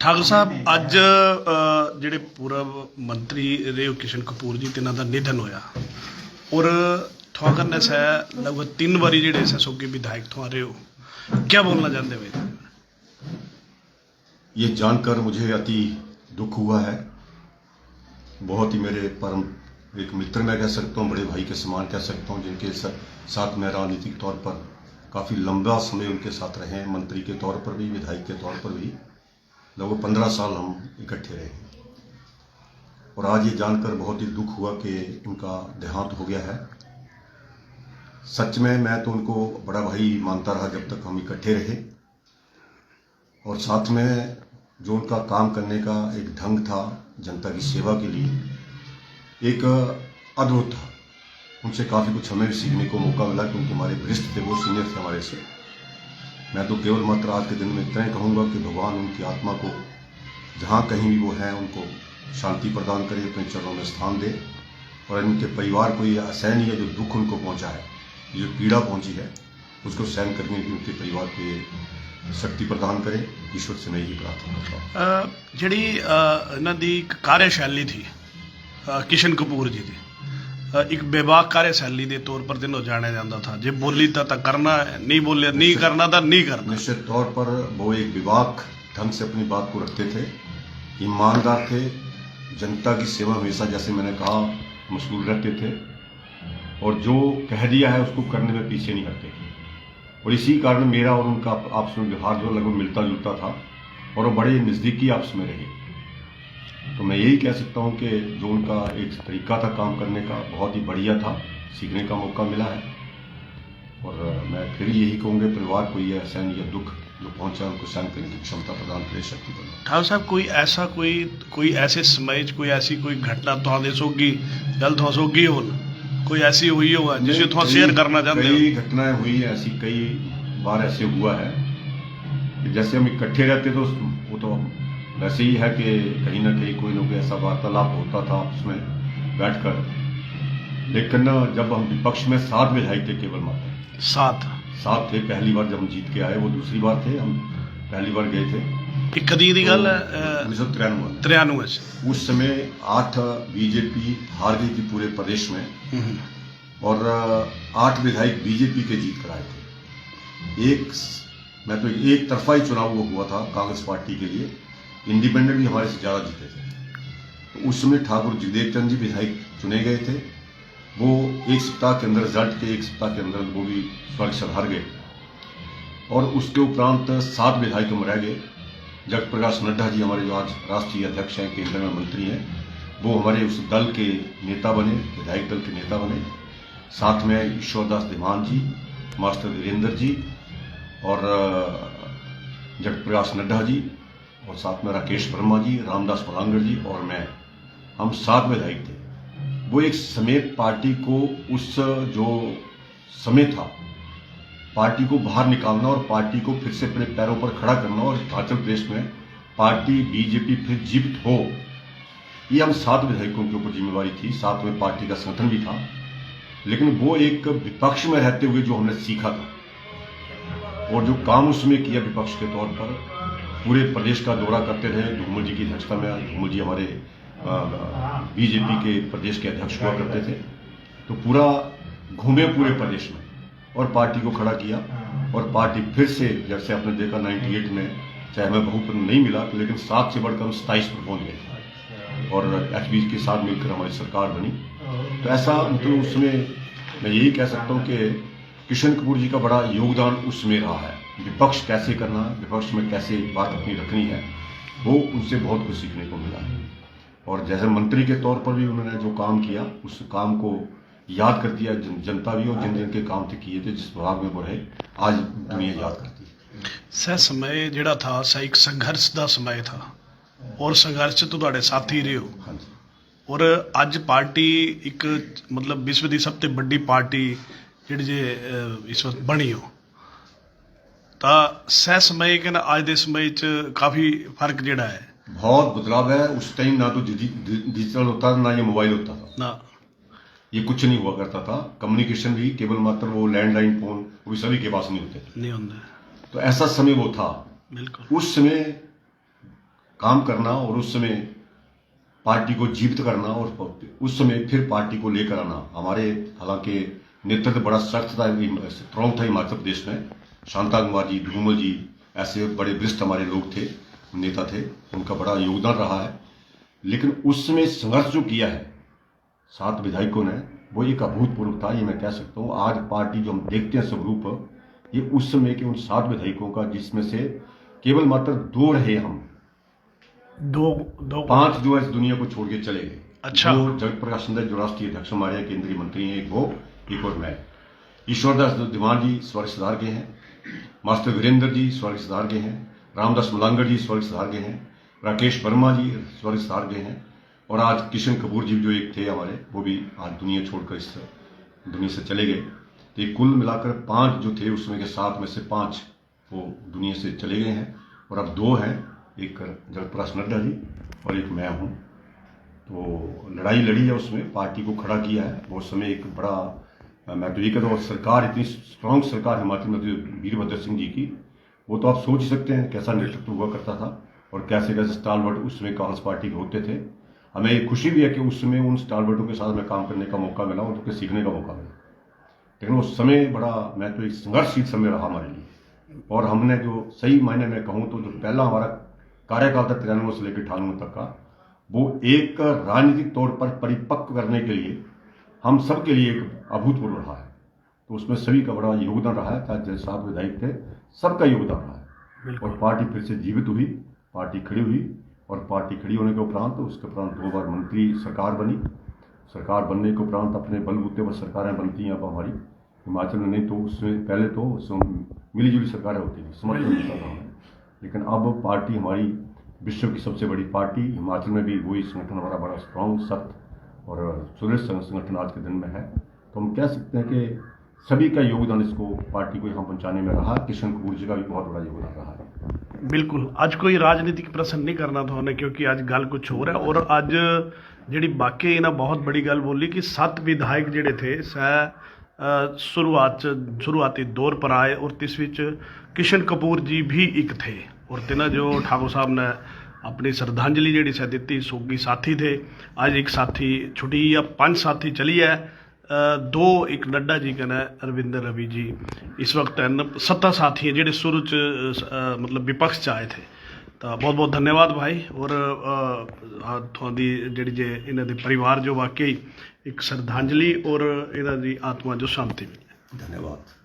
ਠਾਕੁਰ ਸਾਹਿਬ ਅੱਜ ਜਿਹੜੇ ਪੂਰਵ ਮੰਤਰੀ ਰਹੇ ਹੋ किशन कपूर जी तिन्हां दा निधन होया और ठौकरनेस है लगभग 3 बारी ਜਿਹੜੇ ਸਸੋਗੀ विधायक ਤੋਂ रहे हो क्या बोलना चाहते हो? ये जानकर मुझे अति दुख हुआ है। बहुत ही मेरे परम एक मित्र मैं कह सकता हूँ, बड़े भाई के समान कह सकता हूँ, जिनके साथ मैं राजनीतिक तौर पर काफ़ी लंबा समय उनके साथ रहे हैं, मंत्री के तौर पर भी, विधायक के तौर पर भी लगभग 15 साल हम इकट्ठे रहे। और आज ये जानकर बहुत ही दुख हुआ कि उनका देहांत हो गया है। सच में मैं तो उनको बड़ा भाई मानता रहा जब तक हम इकट्ठे रहे, और साथ में जो उनका काम करने का एक ढंग था जनता की सेवा के लिए, एक अद्भुत था। उनसे काफ़ी कुछ हमें भी सीखने को मौका मिला, क्योंकि हमारे वरिष्ठ थे, वो सीनियर थे हमारे से। मैं तो केवल मात्र आज के दिन में इतना ही कहूँगा कि भगवान उनकी आत्मा को जहाँ कहीं भी वो हैं उनको शांति प्रदान करे, अपने चरणों में स्थान दे, और इनके परिवार को ये असहनीय है जो दुख उनको पहुँचा है, जो पीड़ा पहुँची है, उसको सहन करने की उनके परिवार को ये शक्ति प्रदान करे। ईश्वर से मैं यही प्रार्थना करता हूँ। ਜਿਹੜੀ ਇਹਨਾਂ ਦੀ ਇੱਕ ਕਾਰਜਸ਼ੈਲੀ थी किशन कपूर जी की, एक बेबाक कार्यशैली के तौर पर जिन्हों जाना जाता था, जे बोली तो करना, नहीं बोले नहीं करना तो नहीं करना। निश्चित तौर पर वो एक बेबाक ढंग से अपनी बात को रखते थे, ईमानदार थे, जनता की सेवा हमेशा, जैसे मैंने कहा, मशगूल रहते थे, और जो कह दिया है उसको करने में पीछे नहीं हटते थे। और इसी कारण मेरा और उनका आपस में व्यवहार जो लगभग मिलता जुलता था, और वो बड़े नज़दीकी आपस में रहे। तो मैं यही कह सकता हूँ कि जो उनका एक तरीका था काम करने का, बहुत ही बढ़िया था, सीखने का मौका मिला है। और मैं फिर यही कहूँगा, परिवार को ये असहनीय दुख जो पहुँचा उनको सहन करने की क्षमता प्रदान करे, शक्ति प्रदान। ठाकुर साहब, कोई ऐसे समय कोई ऐसी कोई घटना तो सोगी जल तो सोगी हो, कोई ऐसी हुई होगा जिसे थोड़ा शेयर करना चाहते हो? कई घटनाएं हुई हैं ऐसी, कई बार ऐसे हुआ है कि जैसे हम इकट्ठे रहते तो वो तो वैसे ही है कि कहीं ना कहीं कोई ना कोई ऐसा वार्तालाप होता था उसमें बैठकर। लेकिन जब हम विपक्ष में 7 विधायक थे, केवल मात्र 7 थे। पहली बार जब हम जीत के आए, वो दूसरी बार थे, हम पहली बार गए थे। कदी दी गल 1993 उस समय 8 बीजेपी हार गई थी पूरे प्रदेश में, और 8 विधायक बीजेपी के जीत कर आए थे। एक तरफा ही चुनाव वो हुआ था कांग्रेस पार्टी के लिए, इंडिपेंडेंट भी हमारे से ज़्यादा जीते थे। तो उस समय ठाकुर जगदेव चंद जी विधायक चुने गए थे। वो एक सप्ताह के अंदर, रिजल्ट के एक सप्ताह के अंदर वो भी स्वर्ण हार गए, और उसके उपरांत 7 विधायक हम रह गए। जगत प्रकाश नड्डा जी, हमारे जो आज राष्ट्रीय अध्यक्ष हैं, केंद्र में मंत्री हैं, वो हमारे उस दल के नेता बने, विधायक दल के नेता बने। साथ में ईश्वरदास दीवान जी, मास्टर वीरेंद्र जी, और जगत प्रकाश नड्डा जी, और साथ में राकेश वर्मा जी, रामदास मलांगड़ जी और मैं, हम 7 विधायक थे। वो एक समय पार्टी को, उस जो समय था, पार्टी को बाहर निकालना और पार्टी को फिर से अपने पैरों पर खड़ा करना, और हिमाचल प्रदेश में पार्टी बीजेपी फिर जीवित हो, ये हम 7 विधायकों के ऊपर जिम्मेवारी थी। साथ में पार्टी का संगठन भी था। लेकिन वो एक विपक्ष में रहते हुए जो हमने सीखा था, और जो काम उसमें किया विपक्ष के तौर पर, पूरे प्रदेश का दौरा करते रहे। धूमल जी की अध्यक्षता में, धूमल जी हमारे बीजेपी के प्रदेश के अध्यक्ष हुआ करते थे, तो पूरा घूमे पूरे प्रदेश में और पार्टी को खड़ा किया। और पार्टी फिर से, जैसे आपने देखा 98 में, चाहे हमें बहुमत नहीं मिला, लेकिन 7 से बढ़कर हम 27 पर पहुंच गए, और एचपी के साथ मिलकर हमारी सरकार बनी। तो ऐसा मतलब उसमें मैं यही कह सकता हूँ कि किशन कपूर जी का बड़ा योगदान उसमें रहा है। विपक्ष कैसे करना, विपक्ष में कैसे बात अपनी रखनी है, वो उनसे बहुत कुछ सीखने को मिला है। और जैसे मंत्री के तौर पर भी उन्होंने जो काम किया, उस काम को याद करती है जनता भी, और जिन जिन के काम थे किए थे, जिस विभाग में वो रहे, आज दुनिया याद करती है। सह समय जिहड़ा था, सह एक संघर्ष का समय था, और संघर्ष तो तुहाडे साथी रहे हो। हाँ जी। और अज पार्टी एक मतलब विश्व की सब तो बड़ी पार्टी जिहड़ी जे इस वक्त बनी हो, तो सह समय कि अज के समय काफ़ी फर्क जिहड़ा है, बहुत बदलाव है। उस टाइम ना तो डिजिटल होता था, ना ये मोबाइल होता था, ना ये कुछ नहीं हुआ करता था। कम्युनिकेशन भी केवल मात्र वो लैंडलाइन फोन, वो भी सभी के पास नहीं होते थे, नहीं होंगे। तो ऐसा समय वो था। बिल्कुल। उस समय काम करना और उस समय पार्टी को जीवित करना और उस समय फिर पार्टी को लेकर आना। हमारे हालांकि नेतृत्व बड़ा सख्त था, स्ट्रॉन्ग था हिमाचल प्रदेश में। शांता कुमार जी, धूमल जी ऐसे बड़े वरिष्ठ हमारे लोग थे, नेता थे, उनका बड़ा योगदान रहा है। लेकिन उस समय संघर्ष जो किया है 7 विधायकों ने, वो एक अभूतपूर्व था, ये मैं कह सकता हूँ। आज पार्टी जो हम देखते हैं स्वरूप, ये उस समय के उन 7 विधायकों का, जिसमें से केवल मात्र 2 रहे हम, 5 जो है इस दुनिया को छोड़ के चले गए। अच्छा। वो जगत प्रकाश नड्डा जो राष्ट्रीय अध्यक्ष हमारे हैं, केंद्रीय मंत्री हैं, एक और मैं। ईश्वरदास दीवान जी स्वर्ग सिधार गए हैं, मास्टर वीरेंद्र जी स्वर्ग सिधार गए हैं, रामदास मलांगड़ जी स्वर्ग सिधार गए हैं, राकेश वर्मा जी स्वर्ग सिधार गए हैं, और आज किशन कपूर जी जो एक थे हमारे, वो भी आज दुनिया छोड़कर इस दुनिया से चले गए। तो ये कुल मिलाकर 5 जो थे उसमें के 7 में से 5 वो दुनिया से चले गए हैं, और अब 2 हैं, एक जगत प्रकाश नड्डा जी और एक मैं हूँ। तो लड़ाई लड़ी है, उसमें पार्टी को खड़ा किया है। वो समय एक बड़ा, मैं तो ये कहता हूँ, सरकार इतनी स्ट्रांग सरकार हिमाचल में वीरभद्र सिंह जी की, वो तो आप सोच ही सकते हैं कैसा नेतृत्व हुआ करता था और कैसे कैसे स्टालवर्ट उस समय कांग्रेस पार्टी के होते थे। हमें ये खुशी भी है कि उस समय उन स्टालवर्टों के साथ में काम करने का मौका मिला और उनके सीखने का मौका मिला। लेकिन उस समय बड़ा, मैं तो एक संघर्षशील समय रहा हमारे लिए, और हमने जो सही मायने में कहूँ तो जो पहला हमारा कार्यकाल था 93 से लेकर 98 तक का, वो एक राजनीतिक तौर पर परिपक्व करने के लिए हम सब के लिए एक अभूतपूर्व रहा है। तो उसमें सभी का बड़ा योगदान रहा है, चाहे 7 विधायक थे, सबका योगदान रहा है। और पार्टी फिर से जीवित हुई, पार्टी खड़ी हुई, और पार्टी खड़ी होने के उपरांत उसके उपरांत 2 बार मंत्री सरकार बनी। सरकार बनने के उपरांत अपने बलबूते पर सरकारें बनती हैं अब हमारी हिमाचल में, नहीं तो उसमें पहले तो मिली जुली सरकारें होती थी, समर्थन मिलता था हमें। लेकिन अब पार्टी हमारी विश्व की सबसे बड़ी पार्टी, हिमाचल में भी वही संगठन हमारा बड़ा स्ट्रॉन्ग, सख्त और सुदृढ़ संगठन आज के दिन में है। तो हम कह सकते हैं कि सभी का योगदान इसको, पार्टी को यहाँ पहुँचाने में रहा। किशन कपूर जी का भी बहुत बड़ा योगदान रहा है। बिल्कुल, आज कोई राजनीतिक प्रश्न नहीं करना था उन्हें, क्योंकि आज गल कुछ हो रहा है। और आज जी बाकी इन्हें बहुत बड़ी गल बोली कि 7 विधायक जोड़े थे सह शुरुआती दौर पर आए, और तिस विच किशन कपूर जी भी एक थे, और तिना जो ठाकुर साहब ने अपनी श्रद्धांजलि जी सह दी, सोगी साथी थे। आज एक साथी छुट्टी या 5 साथी चली है, 2 एक नड्डा जी कने अरविंदर रवि जी, इस वक्त 7 साथी हैं जो शुरू च मतलब विपक्ष च आए थे। तो बहुत बहुत धन्यवाद भाई। और थोड़ी जी जे इन्हों के परिवार जो वाकई एक श्रद्धांजलि और इन्हों की आत्मा जो शांति मिले। धन्यवाद।